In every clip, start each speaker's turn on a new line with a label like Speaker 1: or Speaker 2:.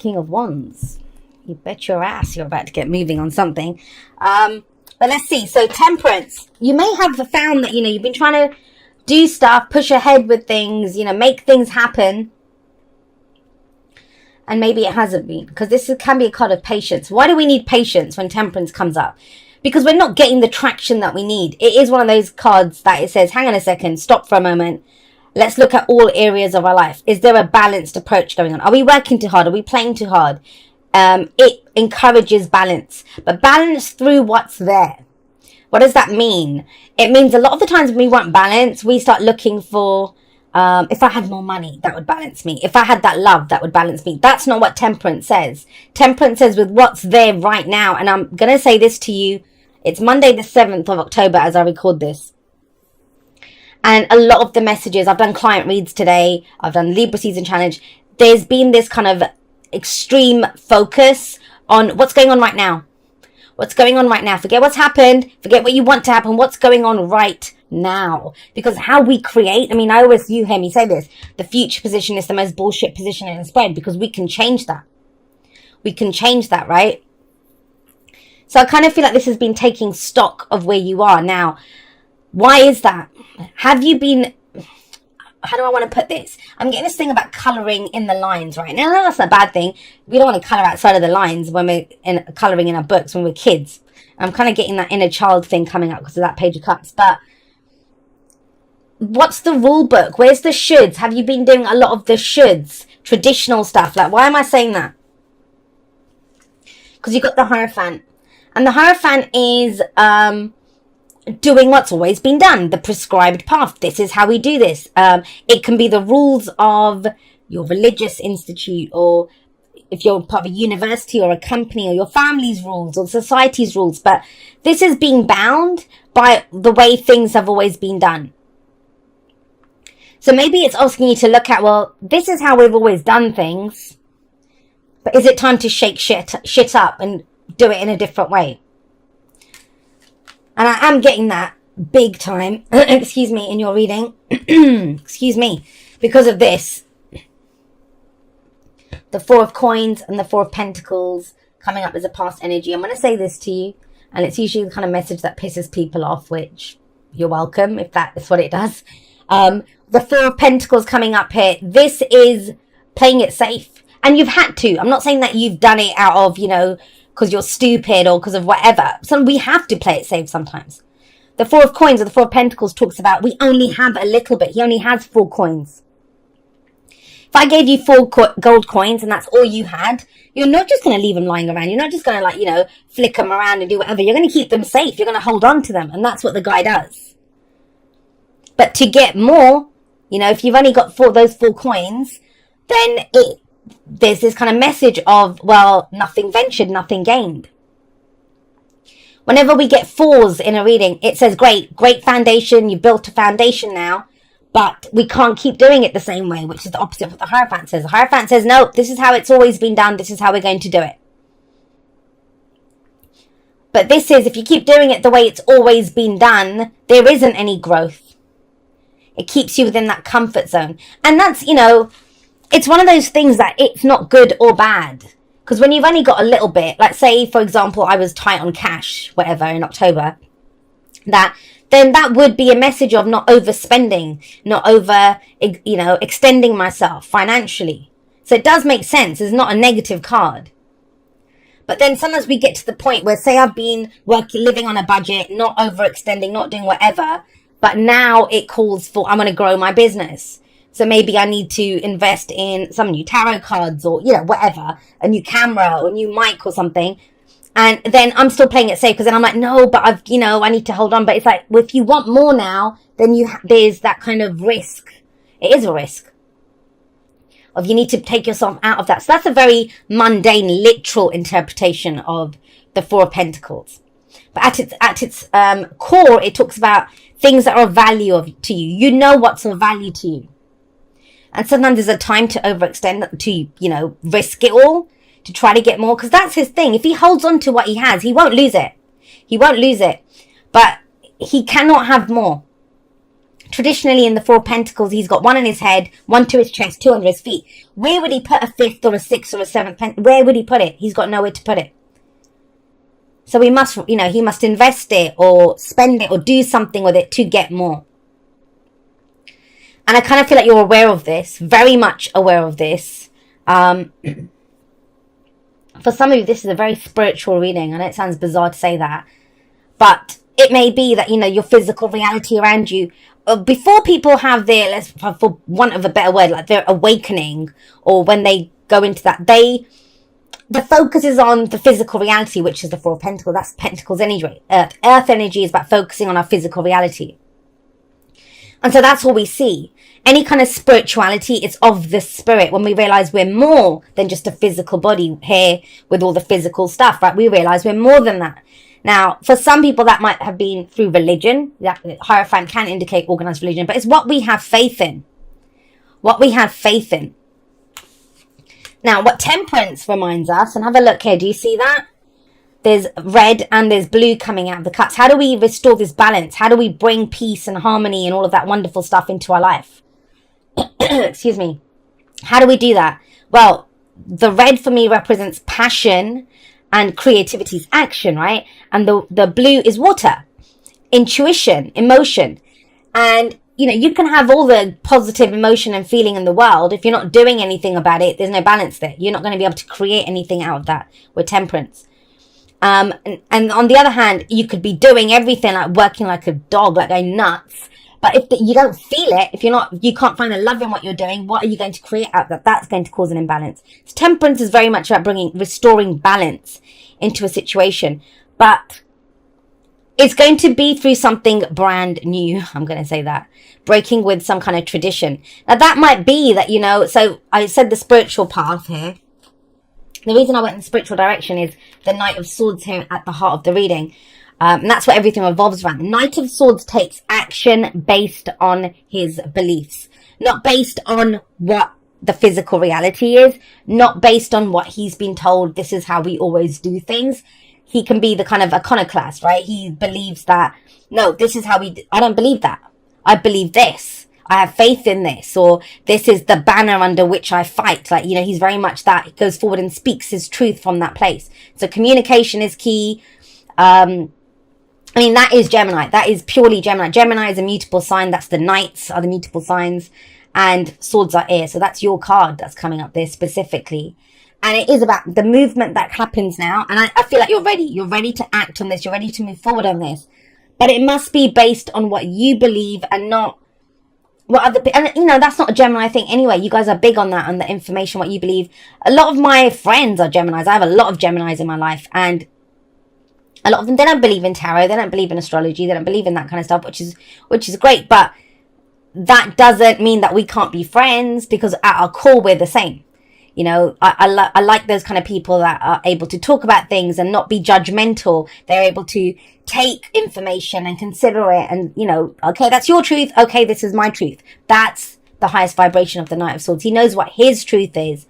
Speaker 1: King of Wands. You bet your ass you're about to get moving on something. But let's see. So Temperance, you may have found that, you've been trying to do stuff, push ahead with things, make things happen. And maybe it hasn't been, because this can be a card of patience. Why do we need patience when Temperance comes up? Because we're not getting the traction that we need. It is one of those cards that it says, hang on a second, stop for a moment. Let's look at all areas of our life. Is there a balanced approach going on? Are we working too hard? Are we playing too hard? It encourages balance, but balance through what's there. What does that mean? It means a lot of the times when we want balance, we start looking for, if I had more money, that would balance me. If I had that love, that would balance me. That's not what Temperance says. Temperance says with what's there right now. And I'm going to say this to you. It's Monday the 7th of October as I record this. And a lot of the messages, I've done client reads today. I've done Libra Season Challenge. There's been this kind of extreme focus on what's going on right now. What's going on right now? Forget what's happened. Forget what you want to happen. What's going on right now? Because how we create, you hear me say this, the future position is the most bullshit position in the spread, because we can change that. We can change that, right? So I kind of feel like this has been taking stock of where you are now. Why is that? Have you been, how do I want to put this? I'm getting this thing about colouring in the lines right now. That's a bad thing. We don't want to colour outside of the lines when we're colouring in our books when we're kids. I'm kind of getting that inner child thing coming up because of that Page of Cups. But what's the rule book? Where's the shoulds? Have you been doing a lot of the shoulds? Traditional stuff. Like, why am I saying that? Because you've got the Hierophant. And the Hierophant is doing what's always been done, the prescribed path. This is how we do this. It can be the rules of your religious institute, or if you're part of a university or a company, or your family's rules or society's rules. But this is being bound by the way things have always been done. So maybe it's asking you to look at, well, this is how we've always done things, but is it time to shake shit up and do it in a different way? And I am getting that big time, excuse me, in your reading, excuse me, because of this. The Four of Coins and the Four of Pentacles coming up as a past energy. I'm going to say this to you, and it's usually the kind of message that pisses people off, which you're welcome if that is what it does. The Four of Pentacles coming up here. This is playing it safe. And you've had to. I'm not saying that you've done it out of, because you're stupid or because of whatever. So we have to play it safe sometimes. The Four of Coins or the Four of Pentacles talks about we only have a little bit. He only has 4 coins. If I gave you 4 gold coins and that's all you had, you're not just going to leave them lying around. You're not just going to, flick them around and do whatever. You're going to keep them safe. You're going to hold on to them. And that's what the guy does. But to get more, if you've only got those 4 coins, then there's this kind of message of, well, nothing ventured, nothing gained. Whenever we get 4s in a reading, it says, great foundation. You built a foundation now, but we can't keep doing it the same way, which is the opposite of what the Hierophant says. The Hierophant says, no, this is how it's always been done. This is how we're going to do it. But this is, if you keep doing it the way it's always been done, there isn't any growth. It keeps you within that comfort zone. And that's, it's one of those things that it's not good or bad. Because when you've only got a little bit, like say, for example, I was tight on cash, whatever, in October, then that would be a message of not overspending, not extending myself financially. So it does make sense. It's not a negative card. But then sometimes we get to the point where, say I've been living on a budget, not overextending, not doing whatever, but now it calls for, I'm going to grow my business. So maybe I need to invest in some new tarot cards or, whatever, a new camera or a new mic or something. And then I'm still playing it safe because then I'm like, no, but I need to hold on. But it's like, well, if you want more now, then there's that kind of risk. It is a risk of you need to take yourself out of that. So that's a very mundane, literal interpretation of the Four of Pentacles. But at its core, it talks about things that are of value to you. You know what's of value to you. And sometimes there's a time to overextend, to, risk it all, to try to get more. Because that's his thing. If he holds on to what he has, he won't lose it. He won't lose it. But he cannot have more. Traditionally, in the Four of Pentacles, he's got one on his head, one to his chest, two under his feet. Where would he put a fifth or a sixth or a seventh where would he put it? He's got nowhere to put it. So he must, he must invest it or spend it or do something with it to get more. And I kind of feel like you're aware of this, very much aware of this. For some of you, this is a very spiritual reading. I know it sounds bizarre to say that, but it may be that, your physical reality around you, before people have their, for want of a better word, like their awakening, or when they go into that, the focus is on the physical reality, which is the Four of Pentacles. That's Pentacles anyway. Earth energy is about focusing on our physical reality. And so that's all we see. Any kind of spirituality is of the spirit. When we realize we're more than just a physical body here with all the physical stuff, right? We realize we're more than that. Now, for some people, that might have been through religion. That Hierophant can indicate organized religion, but it's what we have faith in. What we have faith in. Now, what Temperance reminds us, and have a look here. Do you see that? There's red and there's blue coming out of the cups. How do we restore this balance? How do we bring peace and harmony and all of that wonderful stuff into our life? Excuse me. How do we do that? Well, the red for me represents passion and creativity's action, right? And the blue is water, intuition, emotion. And, you can have all the positive emotion and feeling in the world. If you're not doing anything about it, there's no balance there. You're not going to be able to create anything out of that with Temperance. And on the other hand, you could be doing everything, like working like a dog, like going nuts. But if you don't feel it, if you can't find the love in what you're doing, what are you going to create out of that? That's going to cause an imbalance. So Temperance is very much about restoring balance into a situation. But it's going to be through something brand new. I'm going to say that. Breaking with some kind of tradition. Now that might be that, so I said the spiritual path here. The reason I went in the spiritual direction is the Knight of Swords here at the heart of the reading. And that's what everything revolves around. The Knight of Swords takes action based on his beliefs. Not based on what the physical reality is. Not based on what he's been told. This is how we always do things. He can be the kind of iconoclast, right? He believes that, no, this is how I don't believe that. I believe this. I have faith in this. Or this is the banner under which I fight. Like, he's very much that. He goes forward and speaks his truth from that place. So communication is key. That is Gemini. That is purely Gemini. Gemini is a mutable sign. That's the knights are the mutable signs. And swords are air. So that's your card that's coming up there specifically. And it is about the movement that happens now. And I feel like you're ready. You're ready to act on this. You're ready to move forward on this. But it must be based on what you believe and not what other people. And, that's not a Gemini thing anyway. You guys are big on that, on the information, what you believe. A lot of my friends are Geminis. I have a lot of Geminis in my life. And a lot of them, they don't believe in tarot. They don't believe in astrology. They don't believe in that kind of stuff, which is great. But that doesn't mean that we can't be friends, because at our core, we're the same. I like those kind of people that are able to talk about things and not be judgmental. They're able to take information and consider it and, okay, that's your truth. Okay, this is my truth. That's the highest vibration of the Knight of Swords. He knows what his truth is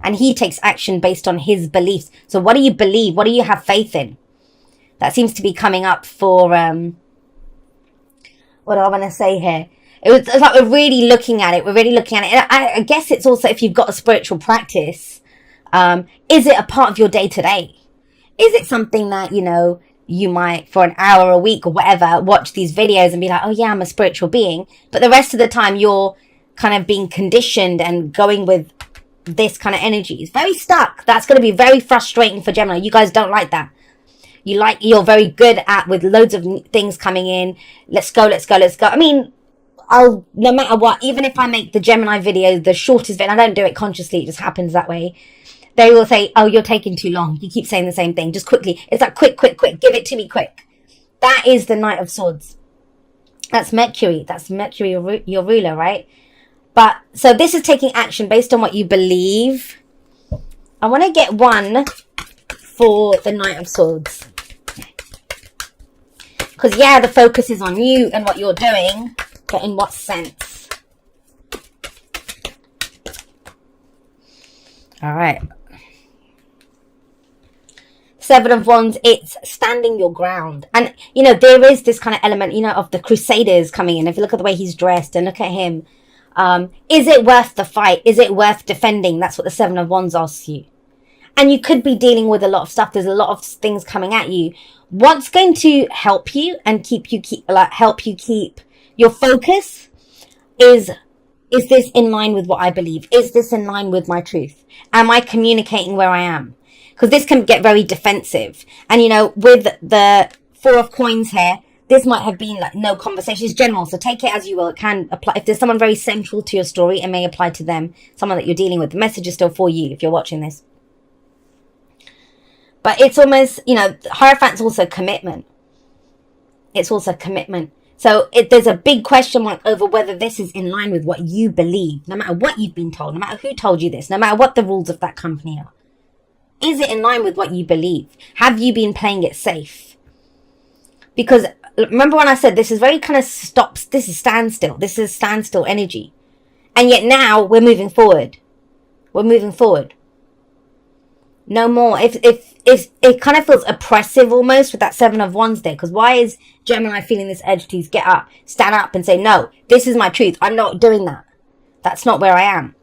Speaker 1: and he takes action based on his beliefs. So what do you believe? What do you have faith in? That seems to be coming up for, what do I want to say here? It's like we're really looking at it. And I guess it's also, if you've got a spiritual practice, is it a part of your day to day? Is it something that, you might, for an hour a week or whatever, watch these videos and be like, oh yeah, I'm a spiritual being. But the rest of the time you're kind of being conditioned and going with this kind of energy. It's very stuck. That's going to be very frustrating for Gemini. You guys don't like that. You're very good at, with loads of things coming in. Let's go. No matter what, even if I make the Gemini video, the shortest video, I don't do it consciously, it just happens that way. They will say, oh, you're taking too long. You keep saying the same thing. Just quickly. It's like, quick. Give it to me quick. That is the Knight of Swords. That's Mercury. That's Mercury, your ruler, right? But, so this is taking action based on what you believe. I want to get one for the Knight of Swords. Because, yeah, the focus is on you and what you're doing. But in what sense? All right. Seven of Wands, it's standing your ground. And, you know, there is this kind of element, you know, of the Crusaders coming in. If you look at the way he's dressed and look at him, is it worth the fight? Is it worth defending? That's what the Seven of Wands asks you. And you could be dealing with a lot of stuff. There's a lot of things coming at you. What's going to help you and help you keep your focus is this in line with what I believe? Is this in line with my truth? Am I communicating where I am? Because this can get very defensive. And, you know, with the Four of Coins here, this might have been like no conversation. It's general, so take it as you will. It can apply. If there's someone very central to your story, it may apply to them. Someone that you're dealing with. The message is still for you if you're watching this. But it's almost, you know, Hierophant's also commitment. It's also commitment. So there's a big question mark over whether this is in line with what you believe. No matter what you've been told, no matter who told you this, no matter what the rules of that company are. Is it in line with what you believe? Have you been playing it safe? Because remember when I said this is very kind of stops, this is standstill. This is standstill energy. And yet now we're moving forward. We're moving forward. No more. If it kind of feels oppressive almost with that Seven of Wands there. Because why is Gemini feeling this urge to get up, stand up and say, no, this is my truth. I'm not doing that. That's not where I am.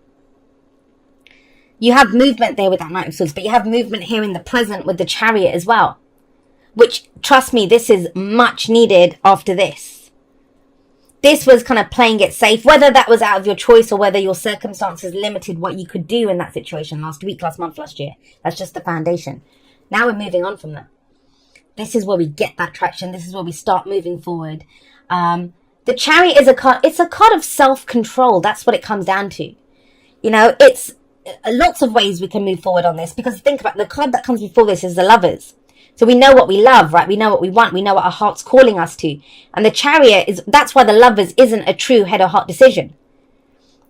Speaker 1: You have movement there with that Knight of Swords, but you have movement here in the present with the Chariot as well. Which, trust me, this is much needed after this. This was kind of playing it safe, whether that was out of your choice or whether your circumstances limited what you could do in that situation last week, last month, last year. That's just the foundation. Now we're moving on from that. This is where we get that traction. This is where we start moving forward. The Chariot is a card. It's a card of self-control. That's what it comes down to. You know, it's lots of ways we can move forward on this, because think about the card that comes before this is the Lovers. So we know what we love, right? We know what we want. We know what our heart's calling us to. And the Chariot that's why the Lovers isn't a true head or heart decision.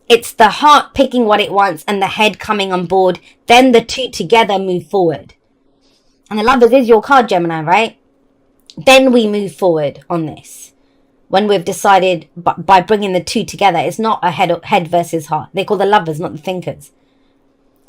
Speaker 1: It's the heart picking what it wants and the head coming on board. Then the two together move forward. And the Lovers is your card, Gemini, right? Then we move forward on this. When we've decided by bringing the two together, it's not a head versus heart. They call the Lovers, not the thinkers.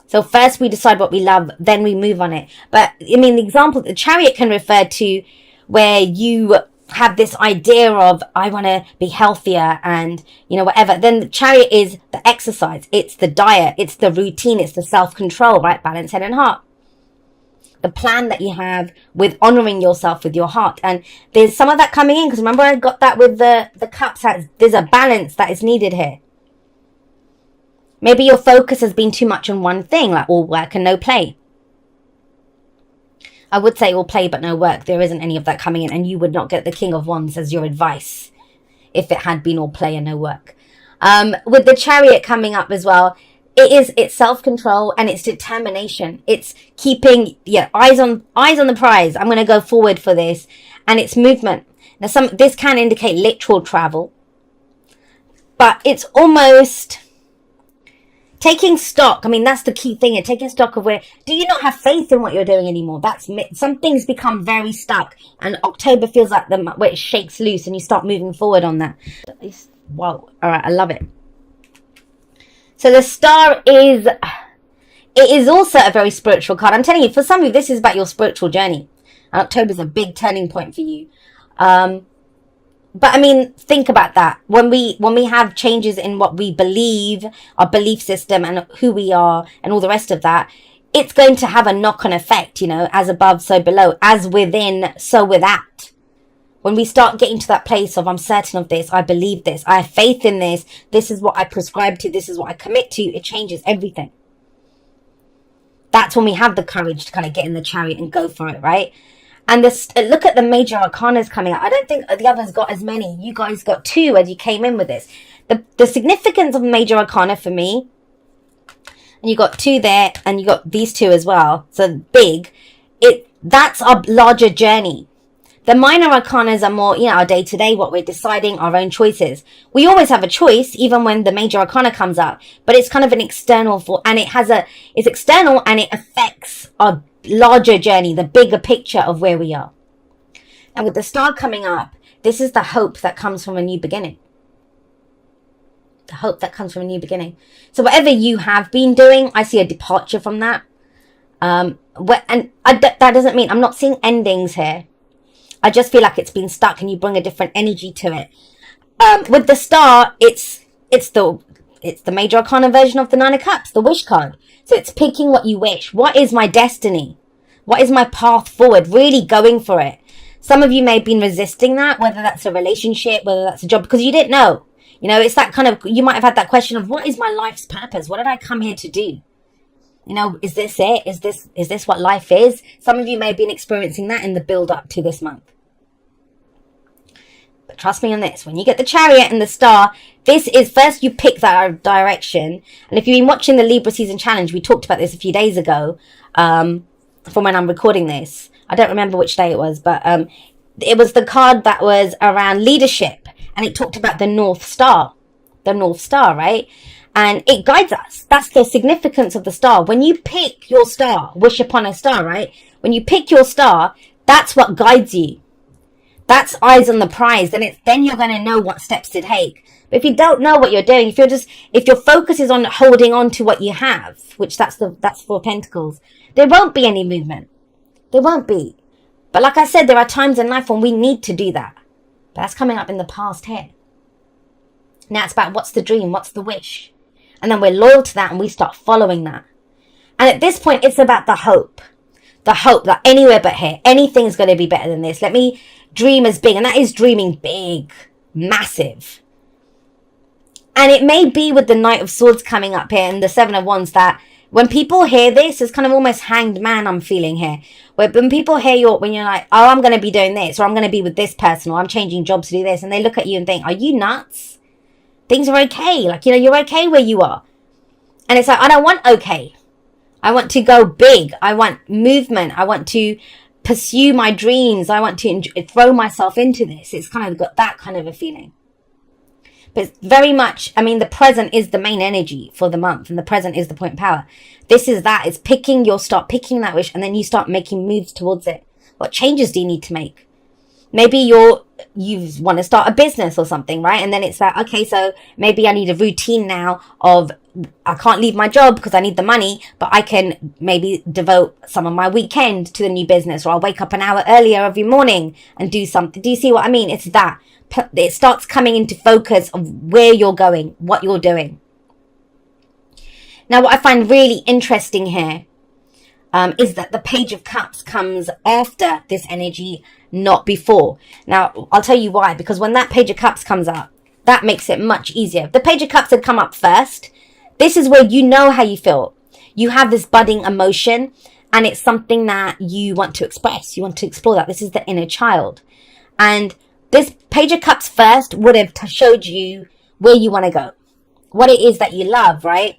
Speaker 1: So first we decide what we love, then we move on it. But, I mean, the example, the Chariot can refer to where you have this idea of, I want to be healthier and, you know, whatever. Then the Chariot is the exercise. It's the diet. It's the routine. It's the self-control, right? Balance, head and heart. The plan that you have with honoring yourself with your heart. And there's some of that coming in, because remember I got that with the cups. There's a balance that is needed here. Maybe your focus has been too much on one thing, like all work and no play. I would say all play but no work. There isn't any of that coming in, and you would not get the King of Wands as your advice if it had been all play and no work. With the Chariot coming up as well, it's self-control and it's determination. It's keeping eyes on the prize. I'm going to go forward for this, and it's movement. Now this can indicate literal travel, but it's almost taking stock. I mean, that's the key thing here. Taking stock of where, do you not have faith in what you're doing anymore? Some things become very stuck, and October feels like where it shakes loose and you start moving forward on that. Wow. All right. I love it. So the Star it is also a very spiritual card. I'm telling you, for some of you, this is about your spiritual journey. And October is a big turning point for you. But I mean, think about that. When we have changes in what we believe, our belief system and who we are and all the rest of that, it's going to have a knock-on effect, you know, as above, so below, as within, so without. When we start getting to that place of, I'm certain of this, I believe this, I have faith in this, this is what I prescribe to, this is what I commit to, it changes everything. That's when we have the courage to kind of get in the Chariot and go for it, right? And look at the major arcanas coming out. I don't think the others got as many. You guys got 2 as you came in with this. The significance of major arcana for me, and you got 2 there, and you got these 2 as well. So big. That's our larger journey. The minor arcanas are more, you know, our day-to-day, what we're deciding, our own choices. We always have a choice, even when the major arcana comes up. But it's kind of an external and it's external, and it affects our larger journey, the bigger picture of where we are. And with the Star coming up, this is the hope that comes from a new beginning. The hope that comes from a new beginning. So whatever you have been doing, I see a departure from that. That doesn't mean I'm not seeing endings here. I just feel like it's been stuck and you bring a different energy to it. With the star, it's the major arcana version of the Nine of Cups, the wish card. So it's picking what you wish. What is my destiny? What is my path forward? Really going for it. Some of you may have been resisting that, whether that's a relationship, whether that's a job, because you didn't know. You know, it's that kind of, you might have had that question of, what is my life's purpose? What did I come here to do? You know, is this it? Is this what life is? Some of you may have been experiencing that in the build up to this month. But trust me on this, when you get the Chariot and the Star, this is first you pick that direction. And if you've been watching the Libra Season Challenge, we talked about this a few days ago, from when I'm recording this. I don't remember which day it was, but it was the card that was around leadership. And it talked about the North Star. The North Star, right? And it guides us. That's the significance of the star. When you pick your star, wish upon a star, right? When you pick your star, that's what guides you. That's eyes on the prize. Then you're going to know what steps to take. But if you don't know what you're doing, if your focus is on holding on to what you have, which that's Four of Pentacles, there won't be any movement. There won't be. But like I said, there are times in life when we need to do that. But that's coming up in the past here. Now it's about what's the dream, what's the wish. And then we're loyal to that and we start following that. And at this point, it's about the hope. The hope that anywhere but here, anything's going to be better than this. Let me dream as big. And that is dreaming big, massive. And it may be with the Knight of Swords coming up here and the Seven of Wands that when people hear this, it's kind of almost Hanged Man I'm feeling here. Where when people hear when you're like, oh, I'm going to be doing this, or I'm going to be with this person, or I'm changing jobs to do this. And they look at you and think, are you nuts? Things are okay. Like, you know, you're okay where you are. And it's like, I don't want okay. I want to go big. I want movement. I want to pursue my dreams. I want to throw myself into this. It's kind of got that kind of a feeling. But it's very much, I mean, the present is the main energy for the month. And the present is the point of power. This is that. It's start picking that wish. And then you start making moves towards it. What changes do you need to make? Maybe you want to start a business or something, right? And then it's like, okay, so maybe I need a routine now of, I can't leave my job because I need the money, but I can maybe devote some of my weekend to the new business, or I'll wake up an hour earlier every morning and do something. Do you see what I mean? It's that. It starts coming into focus of where you're going, what you're doing. Now, what I find really interesting here is that the Page of Cups comes after this energy, not before. Now, I'll tell you why. Because when that Page of Cups comes up, that makes it much easier. If the Page of Cups had come up first, this is where you know how you feel. You have this budding emotion, and it's something that you want to express. You want to explore that. This is the inner child. And this Page of Cups first would have showed you where you want to go. What it is that you love, right?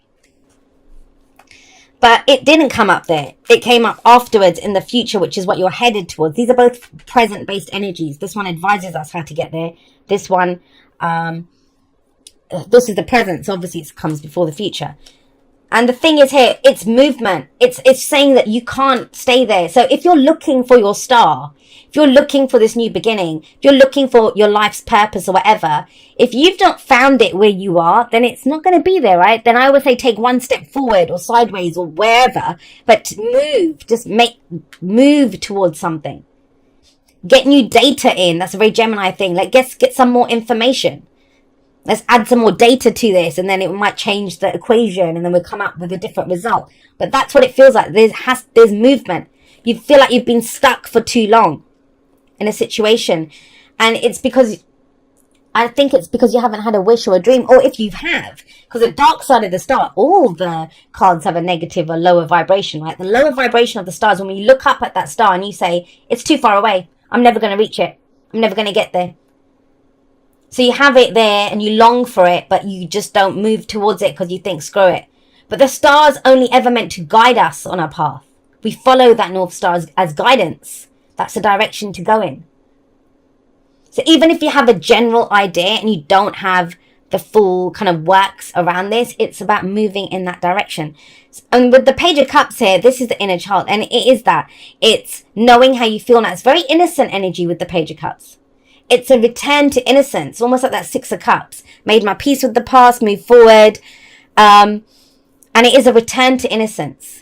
Speaker 1: But it didn't come up there. It came up afterwards in the future, which is what you're headed towards. These are both present-based energies. This one advises us how to get there. This one, this is the present. So obviously it comes before the future. And the thing is here, it's movement. It's saying that you can't stay there. So if you're looking for your star, if you're looking for this new beginning, if you're looking for your life's purpose or whatever, if you've not found it where you are, then it's not going to be there, right? Then I would say take one step forward or sideways or wherever, but move, just move towards something. Get new data in. That's a very Gemini thing. Like, get some more information. Let's add some more data to this, and then it might change the equation, and then we'll come up with a different result. But that's what it feels like. There's movement. You feel like you've been stuck for too long in a situation. And I think it's because you haven't had a wish or a dream, or if you have, because the dark side of the star, all the cards have a negative or lower vibration, right? The lower vibration of the stars, when you look up at that star and you say, it's too far away. I'm never going to reach it. I'm never going to get there. So you have it there and you long for it, but you just don't move towards it because you think, screw it. But the star's only ever meant to guide us on our path. We follow that North Star as guidance. That's the direction to go in. So even if you have a general idea and you don't have the full kind of works around this, it's about moving in that direction. And with the Page of Cups here, this is the inner child. And it is that. It's knowing how you feel now. It's very innocent energy with the Page of Cups. It's a return to innocence, almost like that Six of Cups. Made my peace with the past, move forward. And it is a return to innocence.